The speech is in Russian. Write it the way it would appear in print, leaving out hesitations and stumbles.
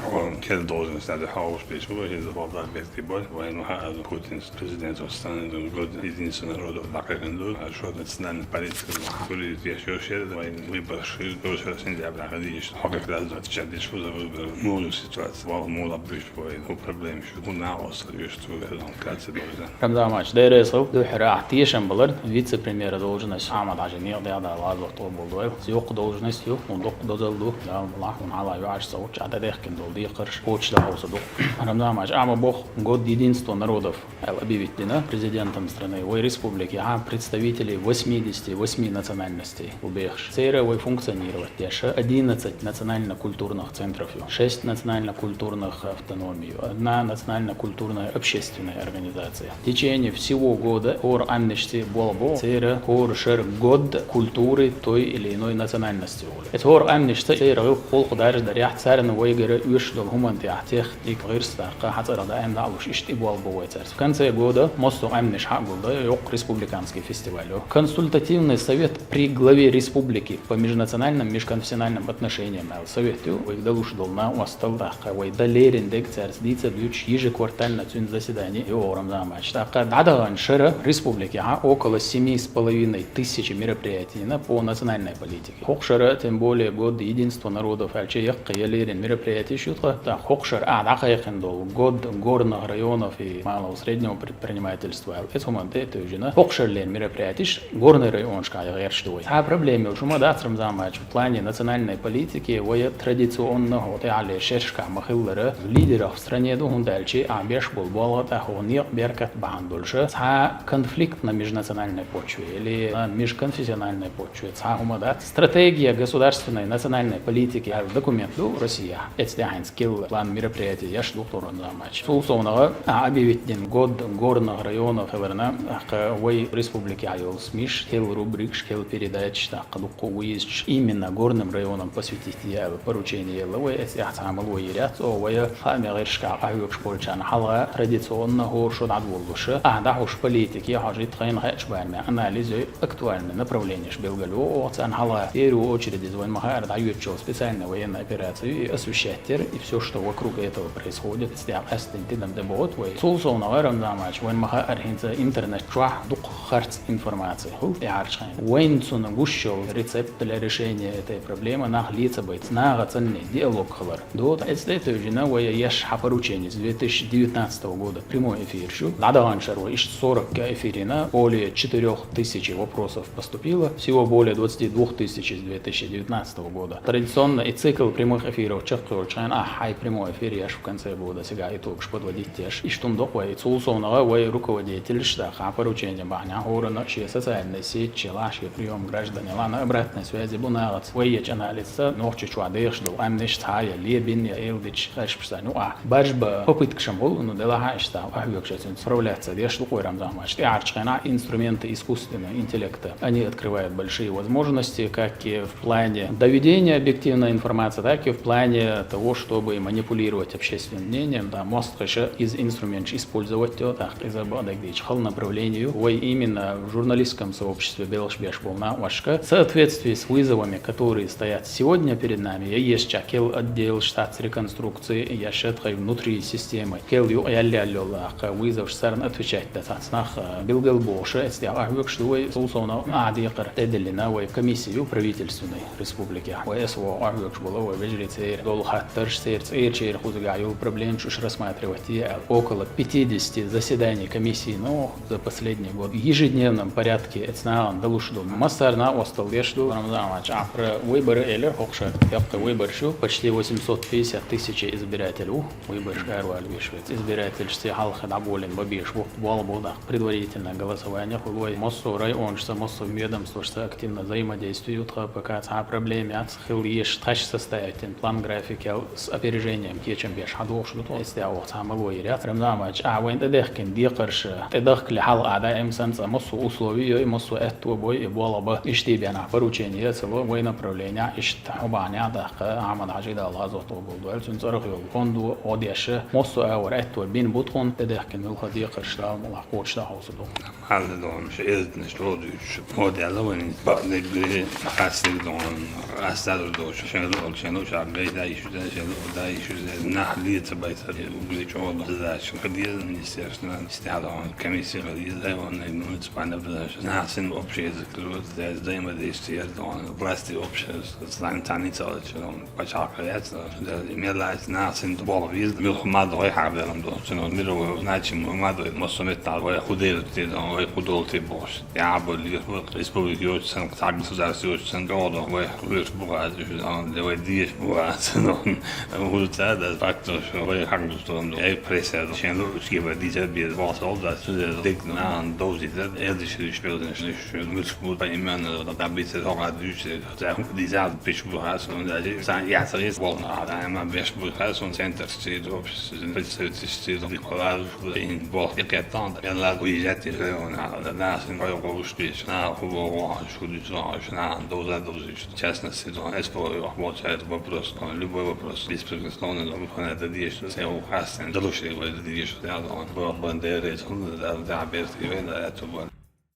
كل должность надо хаос пешего, из волна вестиболь, военного хаза Путин президент страны год единственный народ бакенду, а что национальная полиция, которые еще щедры, выбор тоже сентября, ходишь, а как раз 24 что за выбор, новую ситуацию, мало быть по проблем, что у нас что это катится тоже. Рамзан Мач, дайресов, духра, тишем балар, вице-премьер должность, Ахмад Ажини, да, лазов то был, сюк должность, сюк, он дозалду, да, лахун ала юаш сауч, а дехкин дол дикарш, коч да хаусаду. Рамзан Мач, ама бог год единства народов, объявительно президентом страны, ой республики, а представителей 88 национальностей убежищ. Цейра ой функционировать, теша 11 национально-культурных центров, 6 национально-культурных автономий, 1 национально-культурная общественная организация. В течение всего года ор амнисти болбо, цейра ор шер год культуры той или иной национальности. Это ор амнисти цейра полк дарж дарях царн войгера ушло гумантиатех икрста хатара да ам далуш ишти болбо войцер. В конце года мосту амниш хагулда йок республиканский фестиваль. Консультативный совет при главе республики по межнациональным межконфессиональным отношениям советую войгдалуш долна осталда войдалерин декцерс дица дюч ежеквартально цюн заседание и Рамзан Мач. Так дадаган шера республики около 7,5 тысяч мероприятий по национальной политике. Хокшера тем более год единства народов альчеях каялерин мероприятий шутка. Так хокшер дакаякендол год горных районов и малого среднего предпринимательства. Это момент это уже на хокшерлен мероприятий горный район шкая что. А проблема уже мы дат Рамзан Мач в плане национальной политики воя традиционного теале шешка махиллера лидеров в стране дундальчи беш был болота хония беркат бандульше ца конфликт на межнациональной почве или на межконфессиональной почве ца умадат стратегия государственной национальной политики документ Россия эцдяхинскил план мероприятий я шлю Рамзан Мач сулсонага объявить год горных районов верна вой республики айол смиш хел рубрик шкел передач такдуку уезд именно горным районам посвятить я поручение ловой эцдяхсамал ряд овая хамершка айокш полчан хала традиционного что надволуше да уж политики хажит хайн хачбарме анализы актуальные направления шбелгалю оцан хала в первую очередь звон махар дают специальную военную операцию и осуществлять и все что вокруг этого происходит стяг астентидам дебот вой сулсонага Рамзан Мач вон махар хинца интернет чуа дук харц информации ярчхан войн цуна гушшо рецепт для решения этой проблемы нах лица быть нага ценный диалог халар до это уже на вой яш поручение с 2019 года прямой эфир шу ладаган шарва иш 40 эфирина более 4000 вопросов поступило всего более 22 тысяч с 2019 года традиционно и цикл прямых эфиров чакчан хай прямой эфир яш в конце года сега и только подводить теж и что док вой сулсонага вой руководитель штаха поручение бахня хорона че социальной сеть челаш прием граждане лана обратной связи бунагац вой анализ ночи чуадеш до амниш тая лебин я элдич хашпсану бажба попытка шамол но дела что ахвёкшен справляться деш лукой Рамзан Мач арчхана инструменты искусственного интеллекта они открывают большие возможности как и в плане доведения объективной информации так и в плане того чтобы манипулировать общественным мнением да мост еще из инструментов использовать то так из ободагдич хал направлению ой именно в журналистском сообществе белшбеш полна вашка в соответствии с вызовами которые стоят сегодня перед нами есть чакел отдел штат реконструкции я шеткой внутри системы келью яллялла вызов сарн отвечать достаточно билгал больше если ахвек что сулсона адикар эделина ой комиссию правительственной республики ОСО ахвек было вежрице дол хаттер сердце эрчер хузгаю проблем что рассматривать около 50 заседаний комиссии но за последний год в ежедневном порядке эцнаан далушду массарна остал вешлу Рамзан Мач про выборы элер хокша я выбор шу почти 850 тысяч избирателей выбор шарваль вешвец избиратель все халха наболен бабиш волбода предварительное голосование хулой моссо район что моссо ведомство что активно взаимодействуют пока о проблеме от хил еш таш состоятельный план графики с опережением кечем беш хадош лут если самого ряд Рамзан Мач вين тдехкин дикарш тдахли хал ада эмсанс моссо условия и моссо это бой и болоба иштибяна поручение цело вой направления иштабаня да Ахмад Ажида лазот был дальше цархил фонду одеше моссо это бин бутхон тдехкин الخديقة شلام الله قوش ده حوصله. هذا دون شيء نشتغل مودي على وين بعدين حاسين دون أستاذ دوش شنو شعب بيدا يشوف شنو да, еще находиться бойца, где что он задачу. Подъезд, естественно, стягивал комиссия, подъезда, он муниципальная задача. Насин общий язык, взаимодействие, власти общее, станица, он почалкается, имелась насин бол визд, был хмадой хабелом, он мировой, значит, хмадой, мосометал, ой, худел, ой, худол ты бош. Я был республик Йочсан, так государство Йочсан, года, ой, лишь бывает, он давай 10 бывает, он улица, да, фактор, что ой, хагустон, эй, пресса, чем лучше водить без вас, да, дик на дози, да, это еще спелden, что мы будут понимать, да, добиться того, что dieser Beschwörung und ja, das ist wohl einmal Beschwörung Center steht auf steht die Collage in Woche getan der lag wie jet und da sind wir auch gespielt na wo schon die na dozis честно сезон es vor вот это вопрос любой вопрос бесперспективно но мы это действие все ухастен дальше это действие да он бандеры да да без это